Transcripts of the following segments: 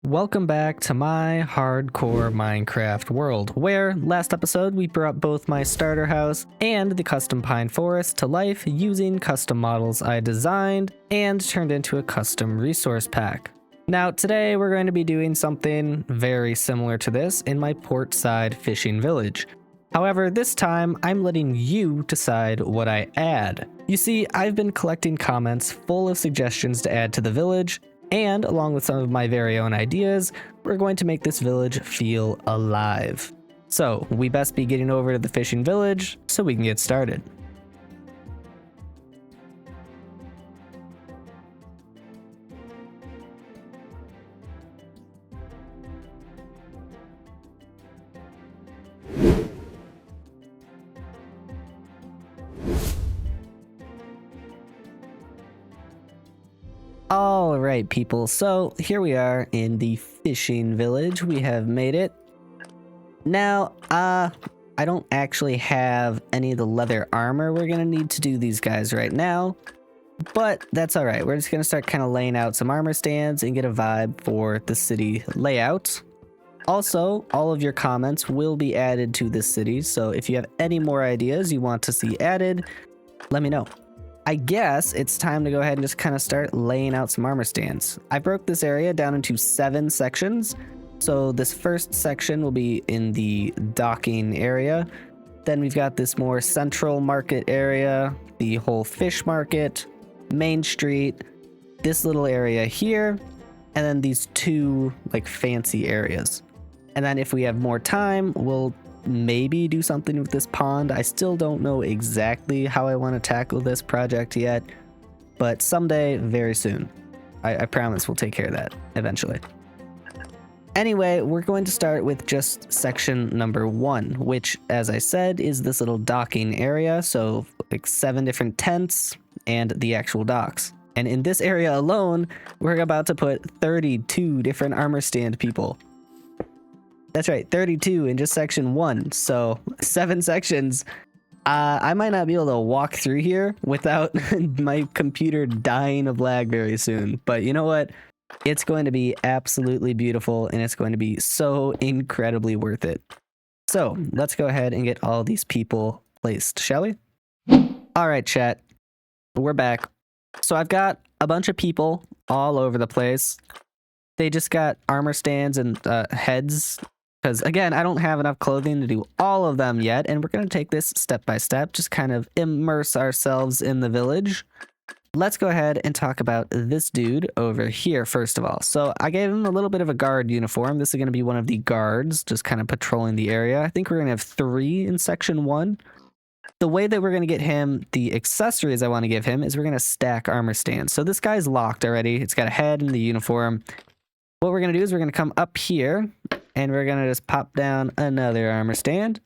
Welcome back to my hardcore Minecraft world, where last episode we brought both my starter house and the custom pine forest to life using custom models I designed and turned into a custom resource pack. Now today we're going to be doing something very similar to this in my portside fishing village. However, this time I'm letting you decide what I add. You see, I've been collecting comments full of suggestions to add to the village, and along with some of my very own ideas, we're going to make this village feel alive. So we best be getting over to the fishing village so we can get started. All right, people, so here we are in the fishing village. We have made it. Now, I don't actually have any of the leather armor we're gonna need to do these guys right now, but that's all right. We're just gonna start kind of laying out some armor stands and get a vibe for the city layout. Also, all of your comments will be added to this city, so if you have any more ideas you want to see added, let me know. I guess it's time to go ahead and just kind of start laying out some armor stands. I broke this area down into 7 sections. So this first section will be in the docking area. Then we've got this more central market area, the whole fish market, Main Street, this little area here, and then these 2 like fancy areas. And then if we have more time, we'll maybe do something with this pond. I still don't know exactly how I want to tackle this project yet, but someday, very soon. I promise we'll take care of that eventually. Anyway, we're going to start with just section number 1, which, as I said, is this little docking area. So like 7 different tents and the actual docks. And in this area alone, we're about to put 32 different armor stand people. That's right, 32 in just section 1. So 7 sections. I might not be able to walk through here without my computer dying of lag very soon. But you know what? It's going to be absolutely beautiful, and it's going to be so incredibly worth it. So let's go ahead and get all these people placed, shall we? All right, chat. We're back. So I've got a bunch of people all over the place. They just got armor stands and heads. Because, again, I don't have enough clothing to do all of them yet, and we're going to take this step by step, just kind of immerse ourselves in the village. Let's go ahead and talk about this dude over here, first of all. So I gave him a little bit of a guard uniform. This is going to be one of the guards, just kind of patrolling the area. I think we're going to have 3 in section 1. The way that we're going to get him the accessories I want to give him is we're going to stack armor stands. So this guy's locked already. It's got a head and the uniform. What we're going to do is we're going to come up here, and we're going to just pop down another armor stand.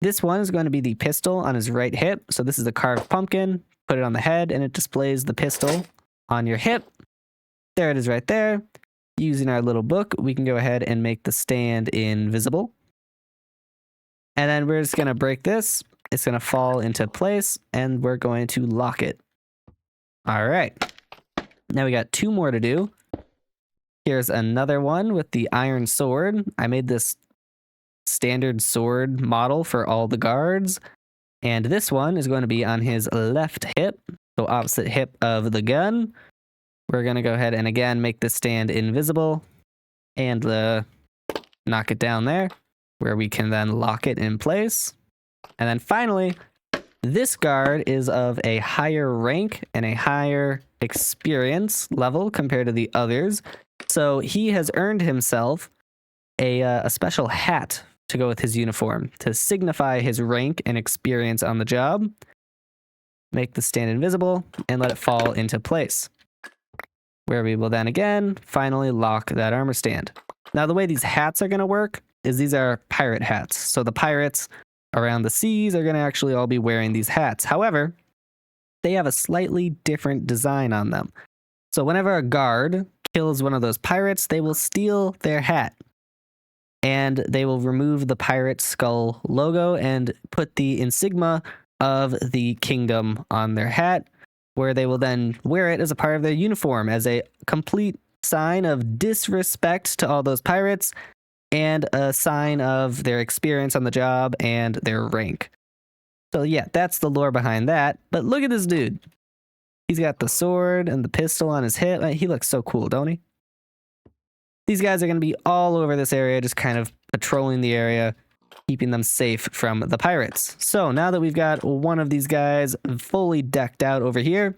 This one is going to be the pistol on his right hip. So this is a carved pumpkin. Put it on the head, and it displays the pistol on your hip. There it is right there. Using our little book, we can go ahead and make the stand invisible. And then we're just going to break this. It's going to fall into place, and we're going to lock it. All right. Now we got 2 more to do. Here's another one with the iron sword. I made this standard sword model for all the guards. And this one is going to be on his left hip, so opposite hip of the gun. We're going to go ahead and again make the stand invisible and knock it down there, where we can then lock it in place. And then finally, this guard is of a higher rank and a higher experience level compared to the others. So he has earned himself a special hat to go with his uniform to signify his rank and experience on the job. Make the stand invisible and let it fall into place, where we will then again finally lock that armor stand. Now the way these hats are going to work is these are pirate hats. So the pirates around the seas are going to actually all be wearing these hats. However, they have a slightly different design on them. So whenever a guard kills one of those pirates, they will steal their hat. And they will remove the pirate skull logo and put the insignia of the kingdom on their hat, where they will then wear it as a part of their uniform as a complete sign of disrespect to all those pirates, and a sign of their experience on the job and their rank. So yeah, that's the lore behind that. But look at this dude. He's got the sword and the pistol on his hip. He looks so cool, don't he? These guys are going to be all over this area, just kind of patrolling the area, keeping them safe from the pirates. So now that we've got one of these guys fully decked out over here,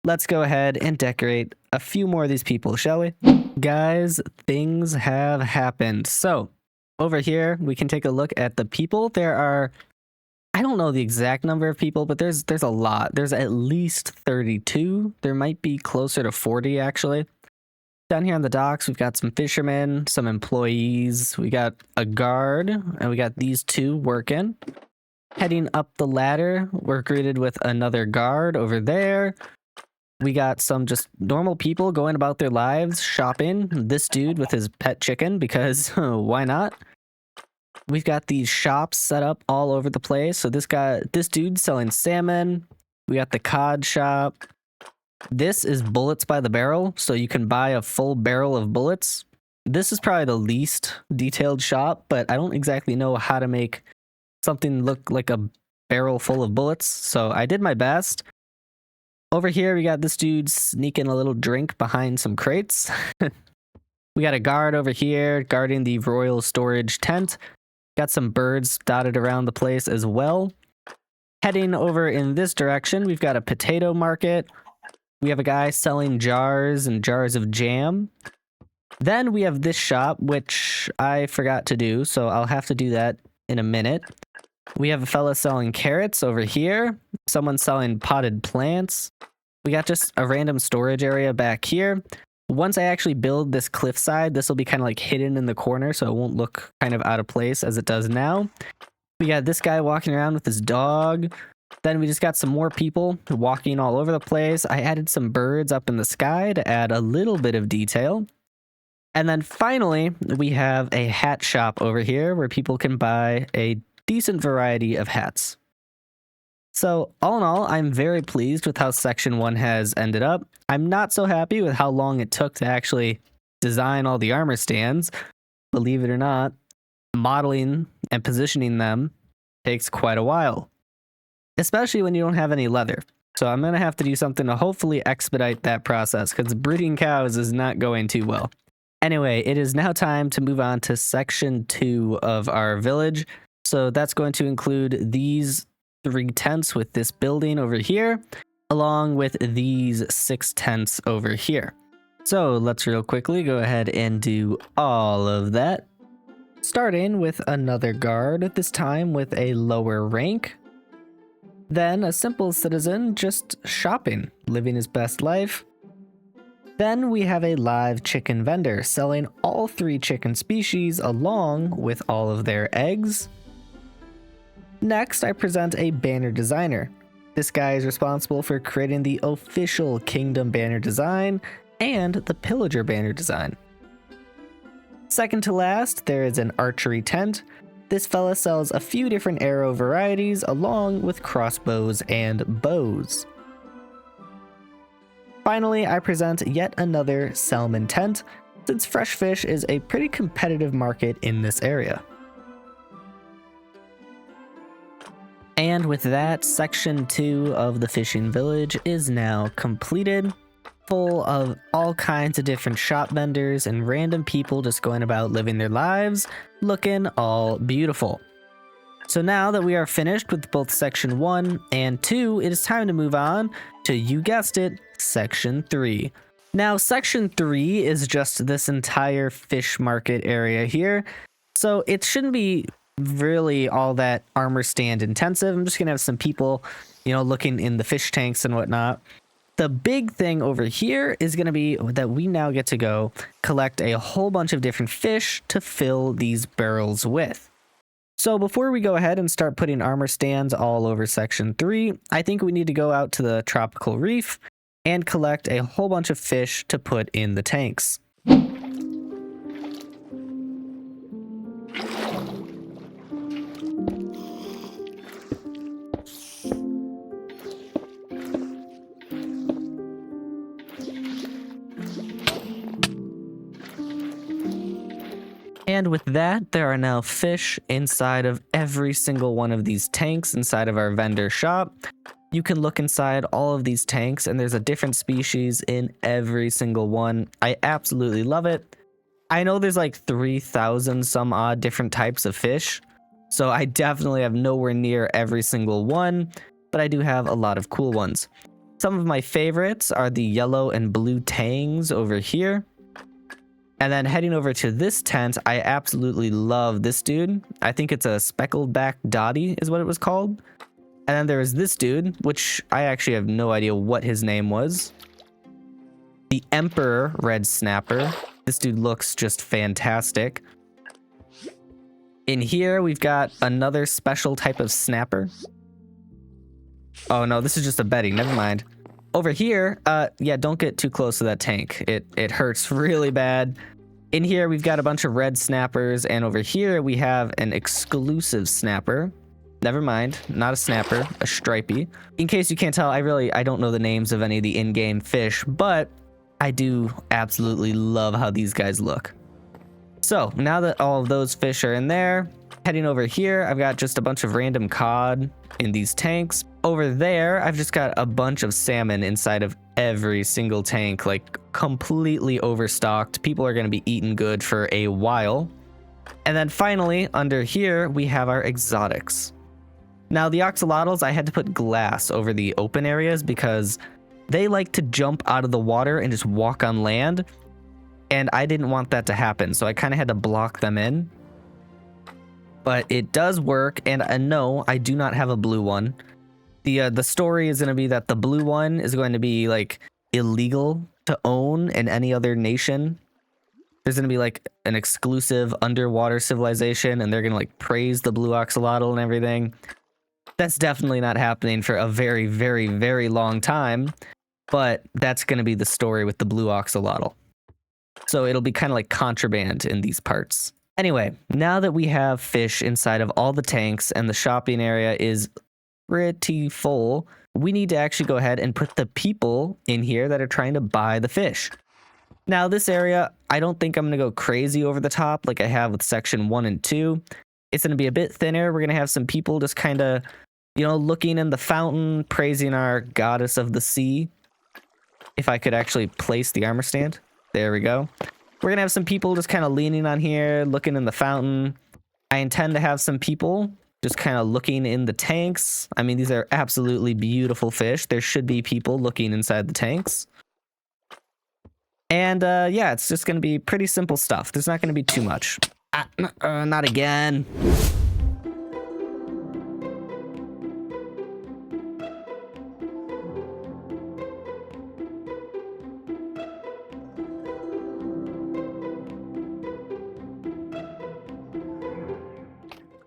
let's go ahead and decorate a few more of these people, shall we? Guys, things have happened. So over here, we can take a look at the people. There are, I don't know the exact number of people, but there's a lot. There's at least 32. There might be closer to 40, actually. Down here on the docks, we've got some fishermen, some employees. We got a guard, and we got these two working. Heading up the ladder, we're greeted with another guard over there. We got some just normal people going about their lives, shopping. This dude with his pet chicken, because why not? We've got these shops set up all over the place. So this dude's selling salmon. We got the cod shop. This is bullets by the barrel, so you can buy a full barrel of bullets. This is probably the least detailed shop, but I don't exactly know how to make something look like a barrel full of bullets, so I did my best. Over here, we got this dude sneaking a little drink behind some crates. We got a guard over here guarding the royal storage tent. Got some birds dotted around the place as well. Heading over in this direction, we've got a potato market. We have a guy selling jars and jars of jam. Then we have this shop, which I forgot to do, so I'll have to do that in a minute. We have a fella selling carrots over here. Someone selling potted plants. We got just a random storage area back here. Once I actually build this cliffside, this will be kind of like hidden in the corner, so it won't look kind of out of place as it does now. We got this guy walking around with his dog. Then we just got some more people walking all over the place. I added some birds up in the sky to add a little bit of detail. And then finally, we have a hat shop over here where people can buy a decent variety of hats. So all in all, I'm very pleased with how Section 1 has ended up. I'm not so happy with how long it took to actually design all the armor stands. Believe it or not, modeling and positioning them takes quite a while, especially when you don't have any leather. So I'm going to have to do something to hopefully expedite that process, because breeding cows is not going too well. Anyway, it is now time to move on to Section 2 of our village. So that's going to include these 3 tents with this building over here, along with these 6 tents over here. So let's real quickly go ahead and do all of that. Starting with another guard, this time with a lower rank. Then a simple citizen just shopping, living his best life. Then we have a live chicken vendor selling all 3 chicken species along with all of their eggs. Next, I present a banner designer. This guy is responsible for creating the official kingdom banner design and the pillager banner design. Second to last, there is an archery tent. This fella sells a few different arrow varieties along with crossbows and bows. Finally, I present yet another salmon tent, since fresh fish is a pretty competitive market in this area. And with that, Section 2 of the fishing village is now completed, full of all kinds of different shop vendors and random people just going about living their lives, looking all beautiful. So now that we are finished with both Section 1 and 2, it is time to move on to, you guessed it, Section 3. Now, Section 3 is just this entire fish market area here, so it shouldn't be really all that armor stand intensive. I'm just gonna have some people, looking in the fish tanks and whatnot. The big thing over here is gonna be that we now get to go collect a whole bunch of different fish to fill these barrels with. So before we go ahead and start putting armor stands all over Section 3, I think we need to go out to the tropical reef and collect a whole bunch of fish to put in the tanks. And with that, there are now fish inside of every single one of these tanks inside of our vendor shop. You can look inside all of these tanks and there's a different species in every single one. I absolutely love it. I know there's like 3,000 some odd different types of fish, so I definitely have nowhere near every single one, but I do have a lot of cool ones. Some of my favorites are the yellow and blue tangs over here. And then heading over to this tent, I absolutely love this dude. I think it's a speckled back dotty is what it was called. And then there is this dude, which I actually have no idea what his name was. The Emperor Red Snapper. This dude looks just fantastic. In here, we've got another special type of snapper. Oh no, this is just a bedding, never mind. Over here, yeah, don't get too close to that tank. It hurts really bad. In here, we've got a bunch of red snappers, and over here, we have an exclusive snapper. Never mind, not a snapper, a stripey. In case you can't tell, I don't know the names of any of the in-game fish, but I do absolutely love how these guys look. So now that all of those fish are in there, heading over here, I've got just a bunch of random cod in these tanks. Over there, I've just got a bunch of salmon inside of every single tank, like completely overstocked. People are going to be eating good for a while. And then finally, under here, we have our exotics. Now, the axolotls, I had to put glass over the open areas because they like to jump out of the water and just walk on land. And I didn't want that to happen, so I kind of had to block them in. But it does work, and no, I do not have a blue one. The story is going to be that the blue one is going to be like illegal to own in any other nation. There's going to be like an exclusive underwater civilization, and they're going to like praise the blue axolotl and everything. That's definitely not happening for a very, very, very long time, but that's going to be the story with the blue axolotl. So it'll be kind of like contraband in these parts. Anyway, now that we have fish inside of all the tanks and the shopping area is pretty full, we need to actually go ahead and put the people in here that are trying to buy the fish. Now, this area, I don't think I'm going to go crazy over the top like I have with section 1 and 2. It's going to be a bit thinner. We're going to have some people just kind of, looking in the fountain, praising our goddess of the sea. If I could actually place the armor stand. There we go. We're going to have some people just kind of leaning on here, looking in the fountain. I intend to have some people just kind of looking in the tanks. I mean, these are absolutely beautiful fish. There should be people looking inside the tanks. And yeah, it's just going to be pretty simple stuff. There's not going to be too much. Not again.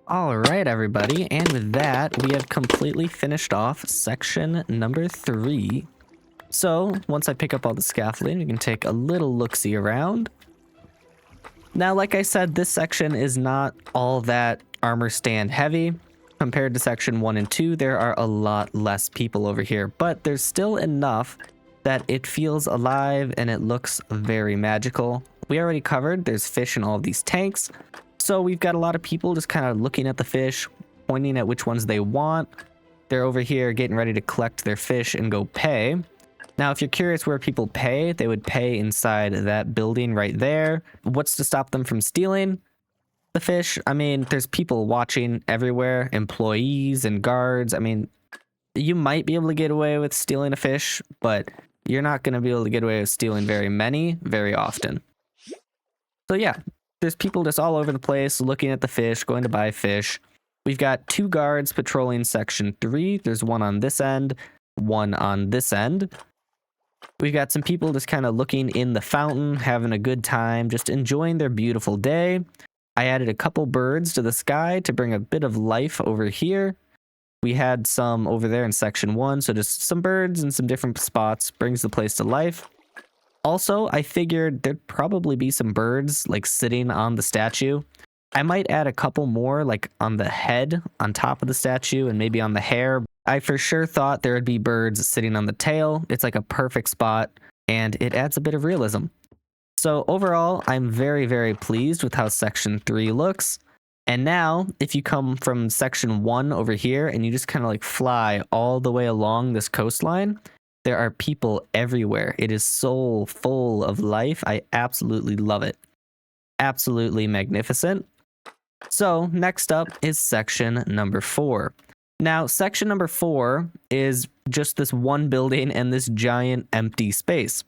All right, everybody, and with that, we have completely finished off section number 3. So, once I pick up all the scaffolding, we can take a little look-see around. Now, like I said, this section is not all that armor stand heavy. Compared to section 1 and 2, there are a lot less people over here, but there's still enough that it feels alive and it looks very magical. We already covered there's fish in all of these tanks. So we've got a lot of people just kind of looking at the fish, pointing at which ones they want. They're over here getting ready to collect their fish and go pay. Now, if you're curious where people pay, they would pay inside that building right there. What's to stop them from stealing the fish? I mean, there's people watching everywhere, employees and guards. I mean, you might be able to get away with stealing a fish, but you're not going to be able to get away with stealing very many very often. So yeah. There's people just all over the place looking at the fish, going to buy fish. We've got 2 guards patrolling section 3. There's one on this end, one on this end. We've got some people just kind of looking in the fountain, having a good time, just enjoying their beautiful day. I added a couple birds to the sky to bring a bit of life over here. We had some over there in section 1, so just some birds in some different spots brings the place to life. Also, I figured there'd probably be some birds like sitting on the statue. I might add a couple more like on the head, on top of the statue, and maybe on the hair. I for sure thought there would be birds sitting on the tail. It's like a perfect spot, and it adds a bit of realism. So overall, I'm very, very pleased with how section 3 looks. And now, if you come from section 1 over here and you just kind of like fly all the way along this coastline, there are people everywhere. It is so full of life. I absolutely love it. Absolutely magnificent. So next up is section number 4. Now, section number 4 is just this one building and this giant empty space.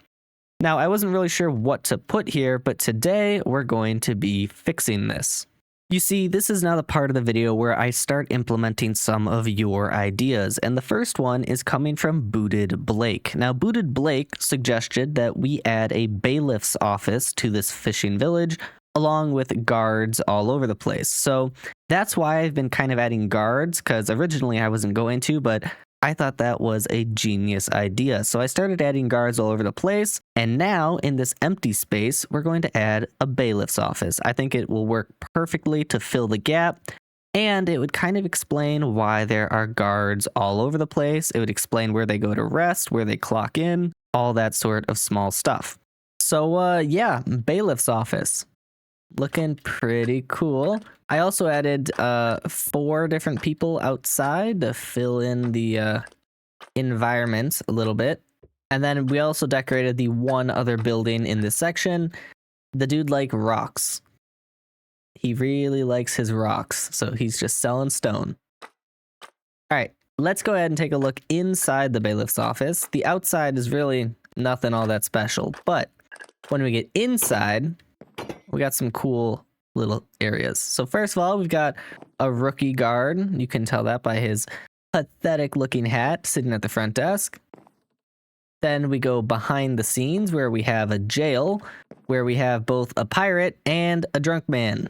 Now, I wasn't really sure what to put here, but today we're going to be fixing this. You see, this is now the part of the video where I start implementing some of your ideas, and the first one is coming from Booted Blake. Now, Booted Blake suggested that we add a bailiff's office to this fishing village, along with guards all over the place. So that's why I've been kind of adding guards, because originally I wasn't going to, but I thought that was a genius idea. So I started adding guards all over the place, and now in this empty space, we're going to add a bailiff's office. I think it will work perfectly to fill the gap, and it would kind of explain why there are guards all over the place. It would explain where they go to rest, where they clock in, all that sort of small stuff. So yeah, bailiff's office. Looking pretty cool. I also added 4 different people outside to fill in the environment a little bit. And then we also decorated the one other building in this section. The dude likes rocks. He really likes his rocks, so he's just selling stone. All right, let's go ahead and take a look inside the bailiff's office. The outside is really nothing all that special, but when we get inside, we got some cool little areas. So first of all, we've got a rookie guard. You can tell that by his pathetic looking hat sitting at the front desk. Then we go behind the scenes where we have a jail, where we have both a pirate and a drunk man.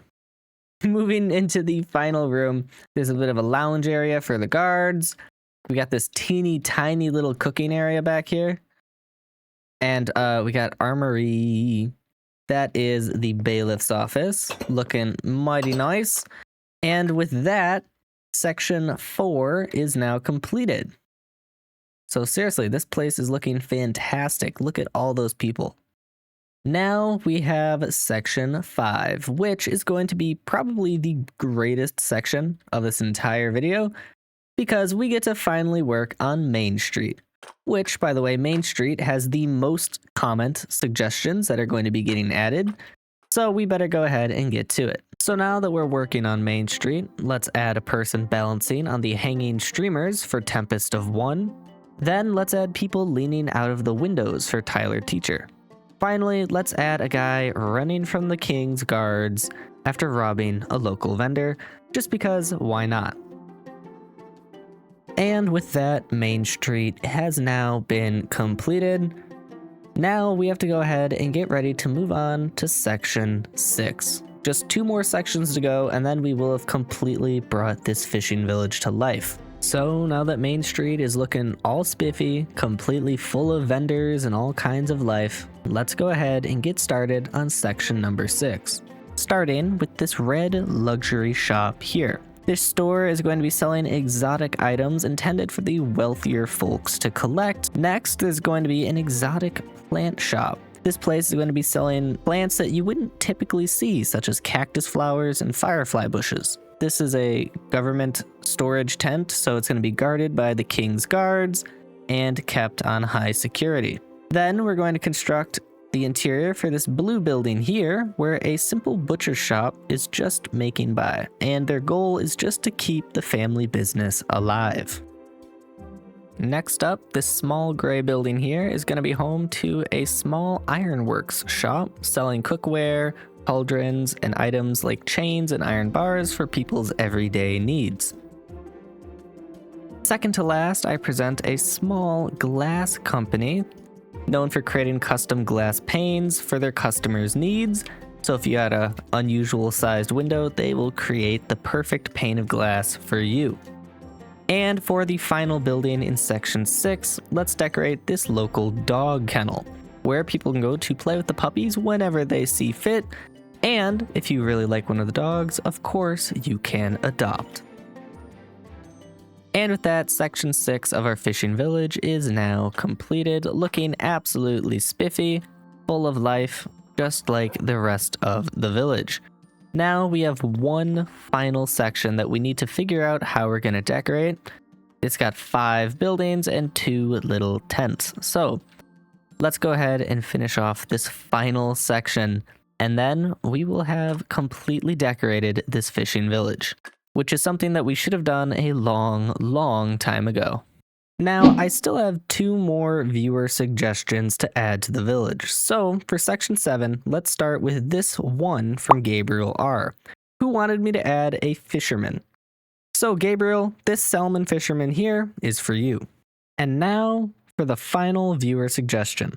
Moving into the final room, there's a bit of a lounge area for the guards. We got this teeny tiny little cooking area back here. And we got armory. That is the bailiff's office, looking mighty nice. And with that, section 4 is now completed. So seriously, this place is looking fantastic. Look at all those people. Now we have section 5, which is going to be probably the greatest section of this entire video, because we get to finally work on Main Street. Which, by the way, Main Street has the most comment suggestions that are going to be getting added, so we better go ahead and get to it. So now that we're working on Main Street, let's add a person balancing on the hanging streamers for Tempest of 1. Then let's add people leaning out of the windows for Tyler Teacher. Finally, let's add a guy running from the King's guards after robbing a local vendor, just because why not? And with that, Main Street has now been completed. Now we have to go ahead and get ready to move on to section 6. Just 2 more sections to go, and then we will have completely brought this fishing village to life. So now that Main Street is looking all spiffy, completely full of vendors and all kinds of life, let's go ahead and get started on section number 6. Starting with this red luxury shop here. This store is going to be selling exotic items intended for the wealthier folks to collect. Next, there's going to be an exotic plant shop. This place is going to be selling plants that you wouldn't typically see, such as cactus flowers and firefly bushes. This is a government storage tent, so it's going to be guarded by the King's guards and kept on high security. Then we're going to construct the interior for this blue building here, where a simple butcher shop is just making by, and their goal is just to keep the family business alive. Next up, this small gray building here is going to be home to a small ironworks shop selling cookware, cauldrons, and items like chains and iron bars for people's everyday needs. Second to last, I present a small glass company known for creating custom glass panes for their customers' needs. So if you had an unusual sized window, they will create the perfect pane of glass for you. And for the final building in section 6, let's decorate this local dog kennel, where people can go to play with the puppies whenever they see fit. And if you really like one of the dogs, of course, you can adopt. And with that, section 6 of our fishing village is now completed, looking absolutely spiffy, full of life. just like the rest of the village. Now we have one final section that we need to figure out how we're going to decorate. It's got 5 buildings and 2 little tents. So let's go ahead and finish off this final section, and then we will have completely decorated this fishing village, which is something that we should have done a long time ago. Now, I still have 2 more viewer suggestions to add to the village. So for section 7, let's start with this one from Gabriel R, who wanted me to add a fisherman. So Gabriel, this salmon fisherman here is for you. And now for the final viewer suggestion.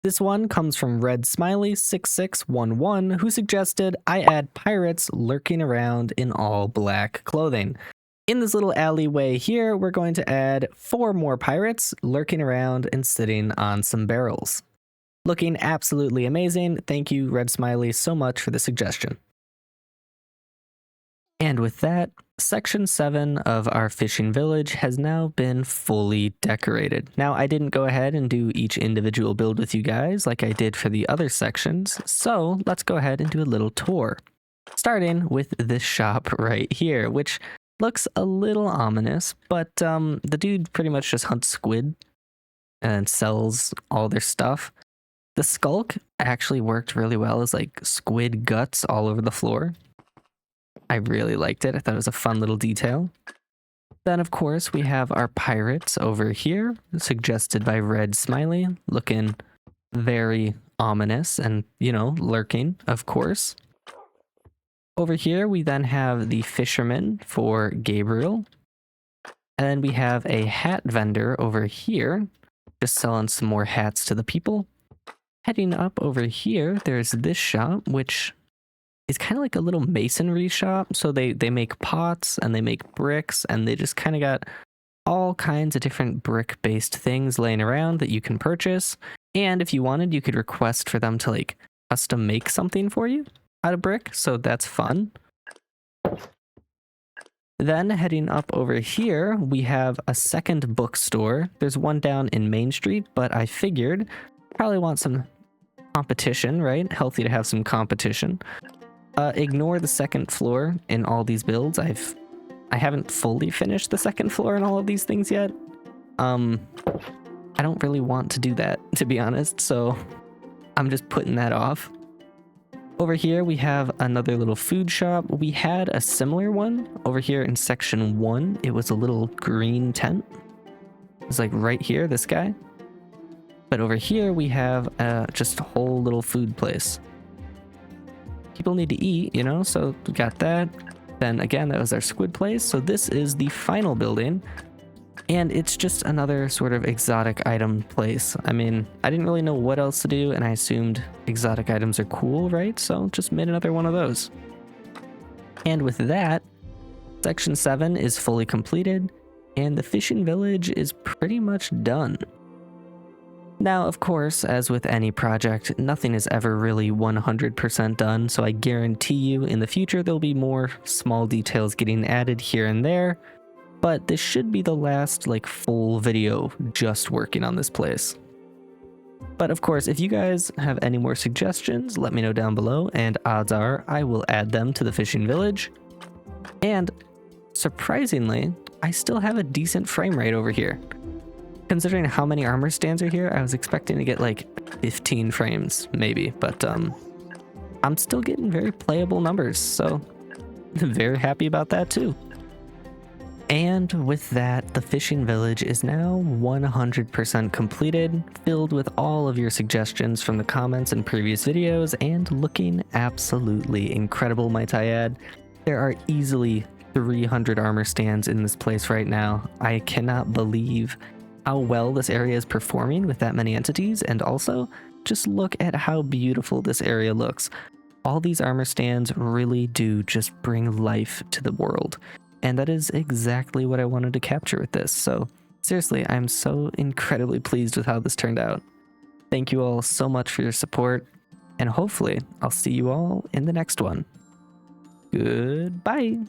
This one comes from Red Smiley 6611, who suggested I add pirates lurking around in all black clothing. In this little alleyway here, we're going to add 4 more pirates lurking around and sitting on some barrels. Looking absolutely amazing. Thank you, Red Smiley, so much for the suggestion. And with that, section 7 of our fishing village has now been fully decorated. Now, I didn't go ahead and do each individual build with you guys like I did for the other sections, so let's go ahead and do a little tour. Starting with this shop right here, which looks a little ominous, but the dude pretty much just hunts squid and sells all their stuff. The skulk actually worked really well as like squid guts all over the floor. I really liked it. I thought it was a fun little detail. Then, of course, we have our pirates over here, suggested by Red Smiley, looking very ominous and, you know, lurking, of course. Over here, we then have the fisherman for Gabriel. And then we have a hat vendor over here, just selling some more hats to the people. Heading up over here, there's this shop, which is kind of like a little masonry shop. So they make pots and they make bricks, and they just kind of got all kinds of different brick-based things laying around that you can purchase. And if you wanted, you could request for them to like custom make something for you out of brick, so that's fun. Then heading up over here, we have a second bookstore. There's one down in Main Street, but I figured probably want some competition, right? Healthy to have some competition. Ignore the second floor in all these builds. I haven't fully finished the second floor in all of these things yet. I don't really want to do that, to be honest, so I'm just putting that off. Over here, we have another little food shop. We had a similar one over here in section 1. It was a little green tent. It's like right here, this guy. But over here, we have just a whole little food place. People need to eat, you know, so we got that. Then again, that was our squid place. So this is the final building. And it's just another sort of exotic item place. I mean, I didn't really know what else to do, and I assumed exotic items are cool, right? So just made another one of those. And with that, section 7 is fully completed, and the fishing village is pretty much done. Now, of course, as with any project, nothing is ever really 100% done, so I guarantee you in the future there'll be more small details getting added here and there. But this should be the last like full video just working on this place. But of course, if you guys have any more suggestions, let me know down below, and odds are I will add them to the fishing village. And surprisingly, I still have a decent frame rate over here. Considering how many armor stands are here, I was expecting to get like 15 frames maybe, but I'm still getting very playable numbers, so I'm very happy about that too. And with that, the fishing village is now 100% completed, filled with all of your suggestions from the comments in previous videos, and looking absolutely incredible, might I add. There are easily 300 armor stands in this place right now. I cannot believe how well this area is performing with that many entities, and also just look at how beautiful this area looks. All these armor stands really do just bring life to the world. And that is exactly what I wanted to capture with this. So seriously, I'm so incredibly pleased with how this turned out. Thank you all so much for your support, and hopefully I'll see you all in the next one. Goodbye.